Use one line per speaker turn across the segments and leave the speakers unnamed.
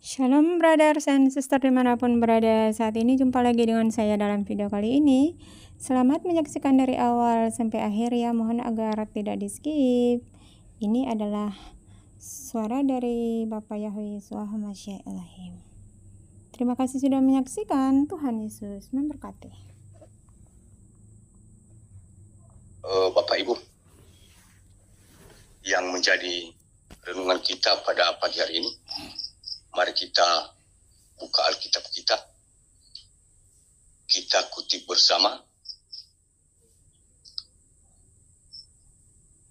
Shalom brothers and sister dimanapun berada, saat ini jumpa lagi dengan saya dalam video kali ini. Selamat menyaksikan dari awal sampai akhir ya, mohon agar tidak di skip. Ini adalah suara dari Bapak Yahweh Yesua Hamasya Elohim. Terima kasih sudah menyaksikan, Tuhan Yesus memberkati.
Bapak Ibu yang menjadi renungan kita pada pagi hari ini, mari kita buka Alkitab kita. Kita kutip bersama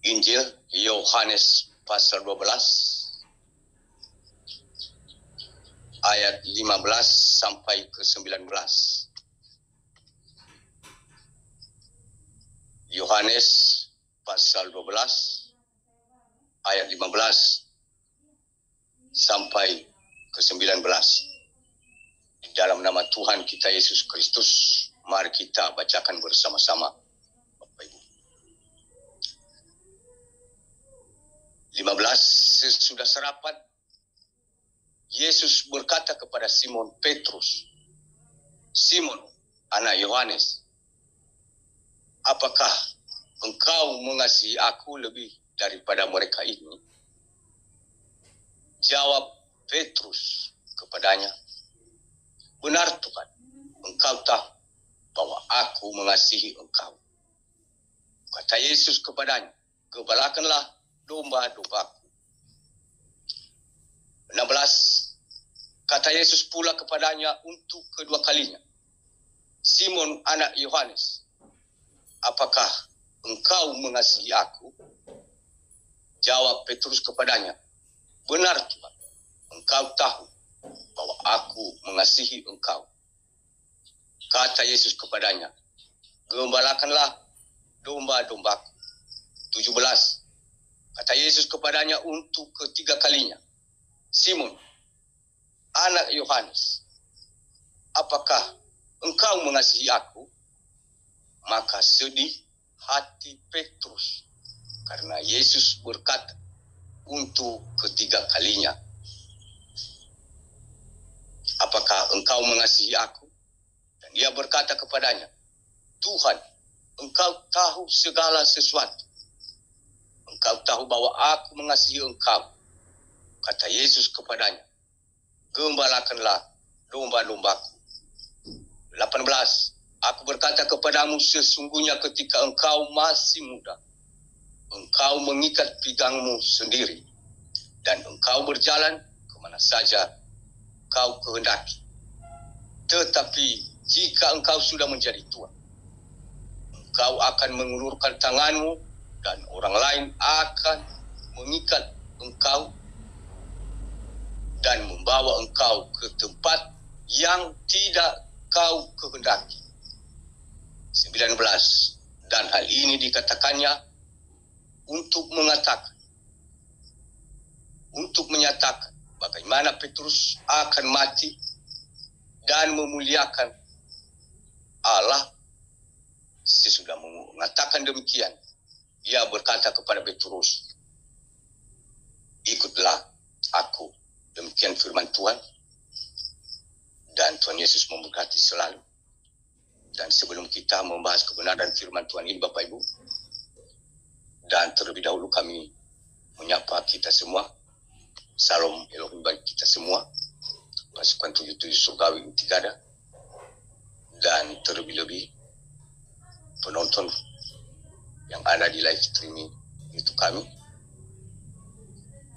Injil Yohanes pasal 12 ayat 15 sampai ke 19. Yohanes pasal 12 ayat 15 sampai ke 19. Di dalam nama Tuhan kita Yesus Kristus, mari kita bacakan bersama-sama, Bapak Ibu. 15, sesudah sarapan, Yesus berkata kepada Simon Petrus, "Simon, anak Yohanes, apakah engkau mengasihi aku lebih daripada mereka ini?" Jawab Petrus kepadanya, "Benar Tuhan, engkau tahu bahwa aku mengasihi engkau." Kata Yesus kepadanya, "Gembalakanlah domba-dombaku." 16, kata Yesus pula kepadanya untuk kedua kalinya, "Simon anak Yohanes, apakah engkau mengasihi aku?" Jawab Petrus kepadanya, "Benar Tuhan, engkau tahu bahwa aku mengasihi engkau." Kata Yesus kepadanya, "Gembalakanlah domba-dombaku." 17, kata Yesus kepadanya untuk ketiga kalinya, "Simon, anak Yohanes, apakah engkau mengasihi aku?" Maka sedih hati Petrus karena Yesus berkata untuk ketiga kalinya, "Apakah engkau mengasihi aku?" Dan dia berkata kepadanya, "Tuhan, engkau tahu segala sesuatu. Engkau tahu bahwa aku mengasihi engkau." Kata Yesus kepadanya, "Gembalakanlah domba-dombaku." 18, aku berkata kepadamu, sesungguhnya ketika engkau masih muda, engkau mengikat pinggangmu sendiri, dan engkau berjalan kemana saja kau kehendaki. Tetapi jika engkau sudah menjadi tua, engkau akan mengulurkan tanganmu, dan orang lain akan mengikat engkau dan membawa engkau ke tempat yang tidak kau kehendaki. 19, dan hal ini dikatakannya untuk menyatakan bagaimana Petrus akan mati dan memuliakan Allah. Sesudah mengatakan demikian, ia berkata kepada Petrus, "Ikutlah aku." Demikian firman Tuhan, dan Tuhan Yesus memberkati selalu. Dan sebelum kita membahas kebenaran firman Tuhan ini, Bapak Ibu, dan terlebih dahulu kami menyapa kita semua. Salam Elohim bagi kita semua, pasukan 77 surgawi Intifada, dan terlebih-lebih penonton yang ada di live streaming YouTube kami.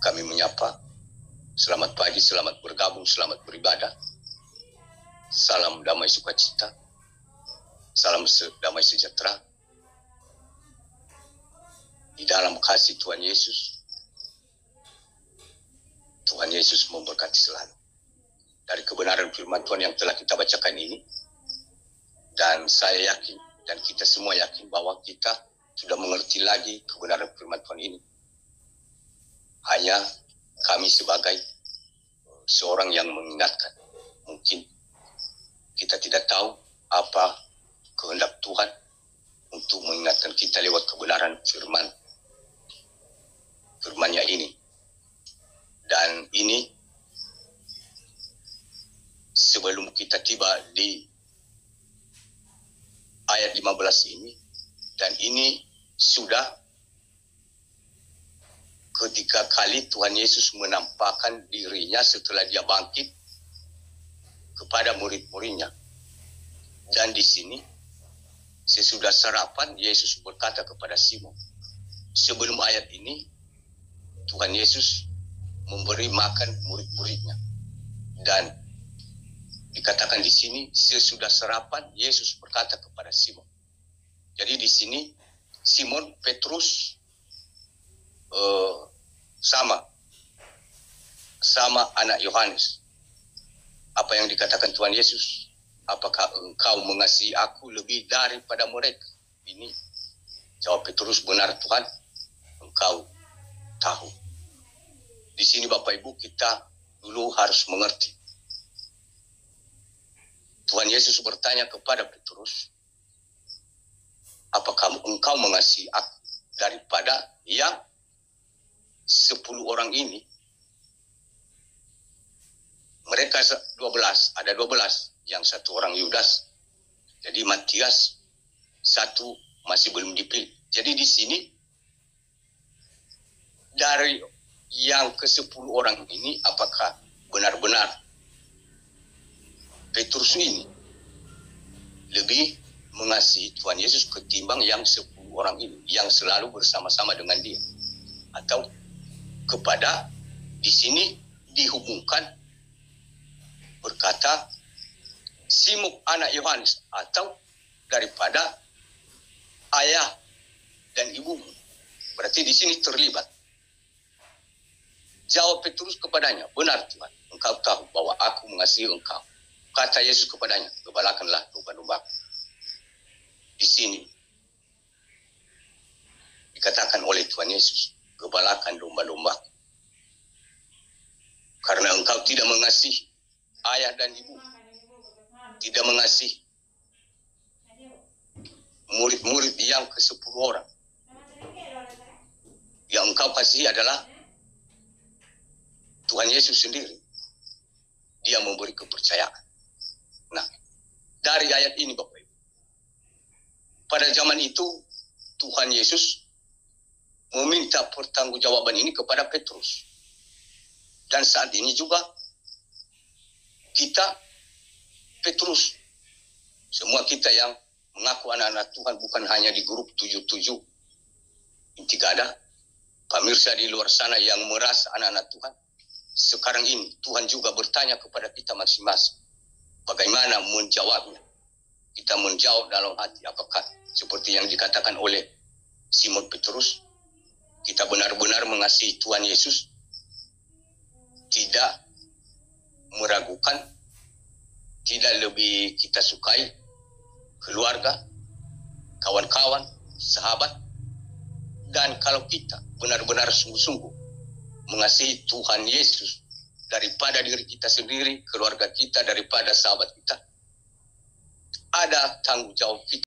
Kami menyapa, selamat pagi, selamat bergabung, selamat beribadah. Salam damai sukacita, salam damai sejahtera di dalam kasih Tuhan Yesus. Tuhan Yesus memberkati selalu. Dari kebenaran firman Tuhan yang telah kita bacakan ini, dan saya yakin, dan kita semua yakin bahwa kita sudah mengerti lagi kebenaran firman Tuhan ini. Hanya kami sebagai seorang yang mengingatkan. Mungkin kita tidak tahu apa kehendak Tuhan untuk mengingatkan kita lewat kebenaran firman-Nya ini. Dan ini sebelum kita tiba di ayat 15 ini, dan ini sudah ketiga kali Tuhan Yesus menampakkan dirinya setelah dia bangkit kepada murid-muridnya. Dan di sini sesudah sarapan Yesus berkata kepada Simon. Sebelum ayat ini Tuhan Yesus memberi makan murid-muridnya. Dan dikatakan di sini sesudah sarapan Yesus berkata kepada Simon. Jadi di sini Simon Petrus sama anak Yohanes. Apa yang dikatakan Tuhan Yesus? Apakah engkau mengasihi aku lebih daripada mereka? Ini jawab Petrus, benar Tuhan, engkau tahu. Di sini Bapak Ibu kita dulu harus mengerti. Tuhan Yesus bertanya kepada Petrus, apakah engkau mengasihi aku daripada yang 10 orang ini? Mereka 12, ada 12, yang satu orang Yudas. Jadi Matias satu masih belum dipilih. Jadi di sini dari yang ke-10 orang ini, apakah benar-benar Petrus ini lebih mengasihi Tuhan Yesus ketimbang yang 10 orang ini yang selalu bersama-sama dengan dia? Atau kepada di sini dihubungkan berkata Simon anak Yohanes, atau daripada ayah dan ibumu. Berarti di sini terlibat. Jawab Petrus kepadanya, benar Tuhan, engkau tahu bahwa aku mengasihi engkau. Kata Yesus kepadanya, gembalakanlah domba-domba. Di sini dikatakan oleh Tuhan Yesus, gembalakan domba-domba. Karena engkau tidak mengasihi ayah dan ibu, tidak mengasihi murid-murid yang ke-10 orang. Yang engkau kasihi adalah Tuhan Yesus sendiri. Dia memberi kepercayaan. Nah, dari ayat ini Bapak Ibu, pada zaman itu Tuhan Yesus meminta pertanggungjawaban ini kepada Petrus. Dan saat ini juga kita, Petrus, semua kita yang mengaku anak-anak Tuhan, bukan hanya di grup 77 Intigada, pemirsa di luar sana yang merasa anak-anak Tuhan. Sekarang ini Tuhan juga bertanya kepada kita masing-masing, bagaimana menjawabnya? Kita menjawab dalam hati, apakah seperti yang dikatakan oleh Simon Petrus, kita benar-benar mengasihi Tuhan Yesus, tidak meragukan, tidak lebih kita sukai keluarga, kawan-kawan, sahabat. Dan kalau kita benar-benar sungguh-sungguh mengasihi Tuhan Yesus daripada diri kita sendiri, keluarga kita, daripada sahabat kita, ada tanggung jawab kita